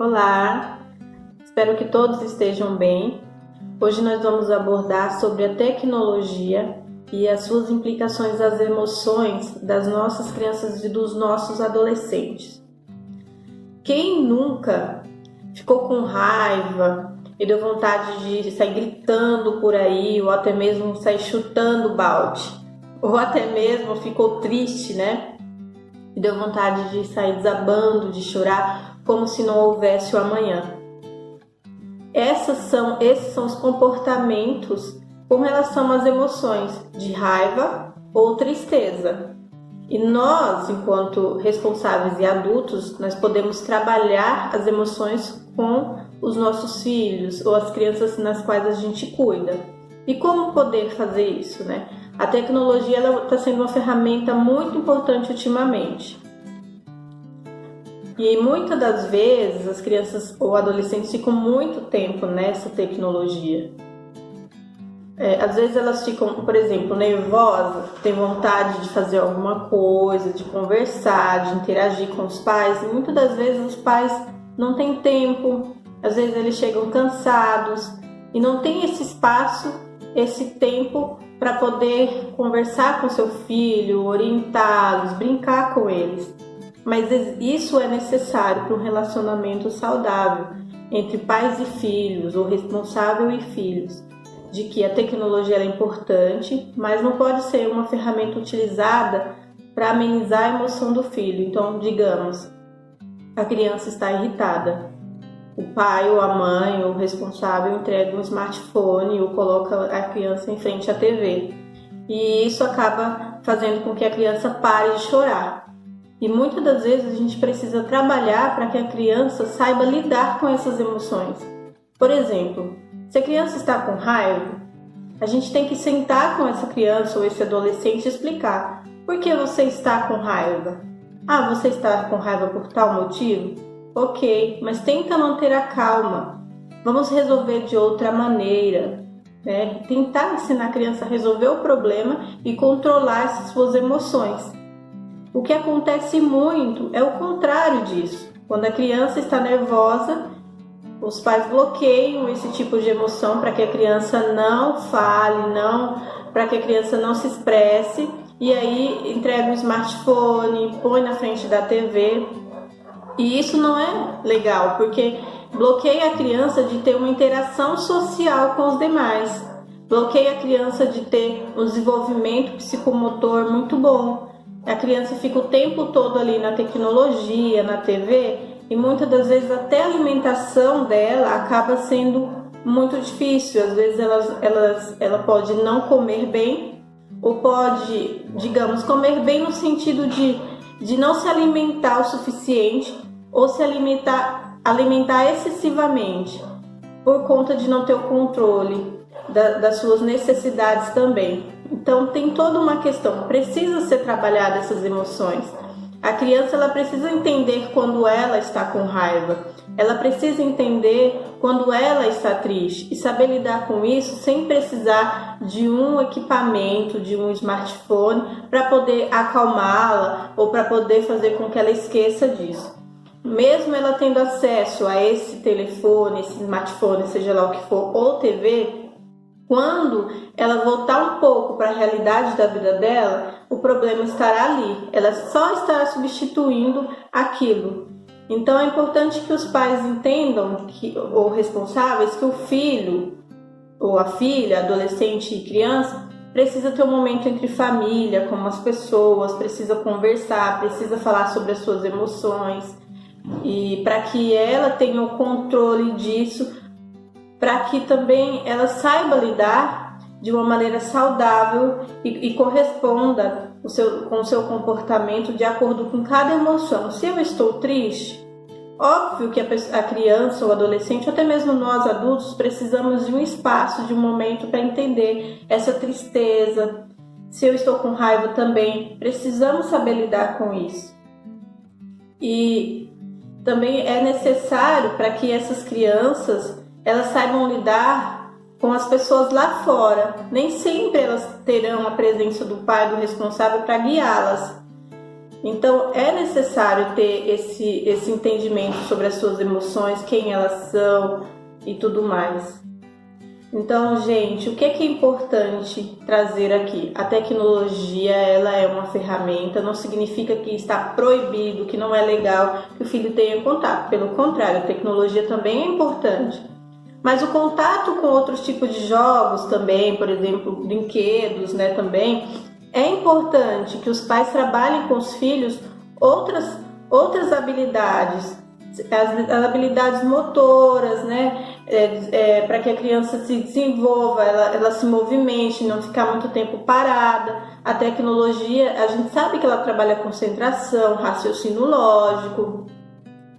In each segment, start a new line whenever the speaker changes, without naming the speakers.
Olá, espero que todos estejam bem. Hoje nós vamos abordar sobre a tecnologia e as suas implicações às emoções das nossas crianças e dos nossos adolescentes. Quem nunca ficou com raiva e deu vontade de sair gritando por aí, ou até mesmo sair chutando balde, ou até mesmo ficou triste, né? E deu vontade de sair desabando, de chorar, como se não houvesse o amanhã. Esses são os comportamentos com relação às emoções de raiva ou tristeza. E nós, enquanto responsáveis e adultos, nós podemos trabalhar as emoções com os nossos filhos ou as crianças nas quais a gente cuida. E como poder fazer isso, né? A tecnologia está sendo uma ferramenta muito importante ultimamente. E muitas das vezes as crianças ou adolescentes ficam muito tempo nessa tecnologia. Às vezes elas ficam, por exemplo, nervosas, têm vontade de fazer alguma coisa, de conversar, de interagir com os pais. E muitas das vezes os pais não têm tempo, às vezes eles chegam cansados e não tem esse espaço, esse tempo para poder conversar com seu filho, orientá-los, brincar com eles. Mas isso é necessário para um relacionamento saudável entre pais e filhos, ou responsável e filhos, de que a tecnologia é importante, mas não pode ser uma ferramenta utilizada para amenizar a emoção do filho. Então, digamos, a criança está irritada, o pai ou a mãe ou o responsável entrega um smartphone ou coloca a criança em frente à TV, e isso acaba fazendo com que a criança pare de chorar. E muitas das vezes a gente precisa trabalhar para que a criança saiba lidar com essas emoções. Por exemplo, se a criança está com raiva, a gente tem que sentar com essa criança ou esse adolescente e explicar: por que você está com raiva? Ah, você está com raiva por tal motivo? Ok, mas tenta manter a calma. Vamos resolver de outra maneira, né? Tentar ensinar a criança a resolver o problema e controlar essas suas emoções. O que acontece muito é o contrário disso. Quando a criança está nervosa, os pais bloqueiam esse tipo de emoção para que a criança não fale, para que a criança não se expresse, e aí entrega o smartphone, põe na frente da TV. E isso não é legal, porque bloqueia a criança de ter uma interação social com os demais. Bloqueia a criança de ter um desenvolvimento psicomotor muito bom. A criança fica o tempo todo ali na tecnologia, na TV, e muitas das vezes até a alimentação dela acaba sendo muito difícil. Às vezes ela pode não comer bem, ou pode, digamos, comer bem no sentido de não se alimentar o suficiente, ou se alimentar excessivamente, por conta de não ter o controle das suas necessidades também. Então tem toda uma questão, precisa ser trabalhada essas emoções. A criança ela precisa entender quando ela está com raiva, ela precisa entender quando ela está triste e saber lidar com isso sem precisar de um equipamento, de um smartphone para poder acalmá-la ou para poder fazer com que ela esqueça disso. Mesmo ela tendo acesso a esse telefone, esse smartphone, seja lá o que for, ou TV, quando ela voltar um pouco para a realidade da vida dela, o problema estará ali. Ela só estará substituindo aquilo. Então é importante que os pais entendam, ou responsáveis, que o filho, ou a filha, adolescente e criança, precisa ter um momento entre família, com as pessoas, precisa conversar, precisa falar sobre as suas emoções, e para que ela tenha o controle disso, para que também ela saiba lidar de uma maneira saudável e corresponda com o seu comportamento de acordo com cada emoção. Se eu estou triste, óbvio que a criança ou adolescente, ou até mesmo nós adultos, precisamos de um espaço, de um momento para entender essa tristeza. Se eu estou com raiva também, precisamos saber lidar com isso. E também é necessário para que essas crianças elas saibam lidar com as pessoas lá fora. Nem sempre elas terão a presença do pai, do responsável, para guiá-las. Então é necessário ter esse entendimento sobre as suas emoções, quem elas são e tudo mais. Então, gente, o que é importante trazer aqui? A tecnologia, ela é uma ferramenta, não significa que está proibido, que não é legal que o filho tenha contato. Pelo contrário, a tecnologia também é importante. Mas o contato com outros tipos de jogos também, por exemplo, brinquedos, né, também, é importante que os pais trabalhem com os filhos outras habilidades, as habilidades motoras, né, para que a criança se desenvolva, ela se movimente, não ficar muito tempo parada. A tecnologia, a gente sabe que ela trabalha a concentração, raciocínio lógico,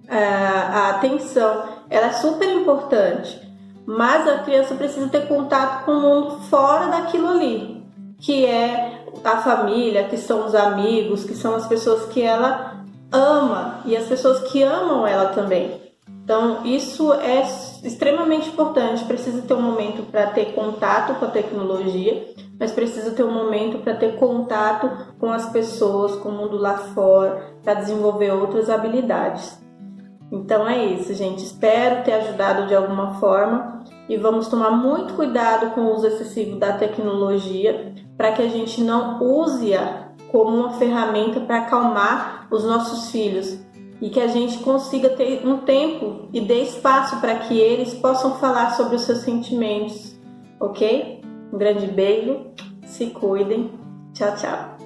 a atenção, ela é super importante. Mas a criança precisa ter contato com o mundo fora daquilo ali, que é a família, que são os amigos, que são as pessoas que ela ama e as pessoas que amam ela também. Então isso é extremamente importante. Precisa ter um momento para ter contato com a tecnologia, mas precisa ter um momento para ter contato com as pessoas, com o mundo lá fora, para desenvolver outras habilidades. Então é isso, gente. Espero ter ajudado de alguma forma e vamos tomar muito cuidado com o uso excessivo da tecnologia para que a gente não use-a como uma ferramenta para acalmar os nossos filhos e que a gente consiga ter um tempo e dê espaço para que eles possam falar sobre os seus sentimentos, ok? Um grande beijo, se cuidem, tchau, tchau.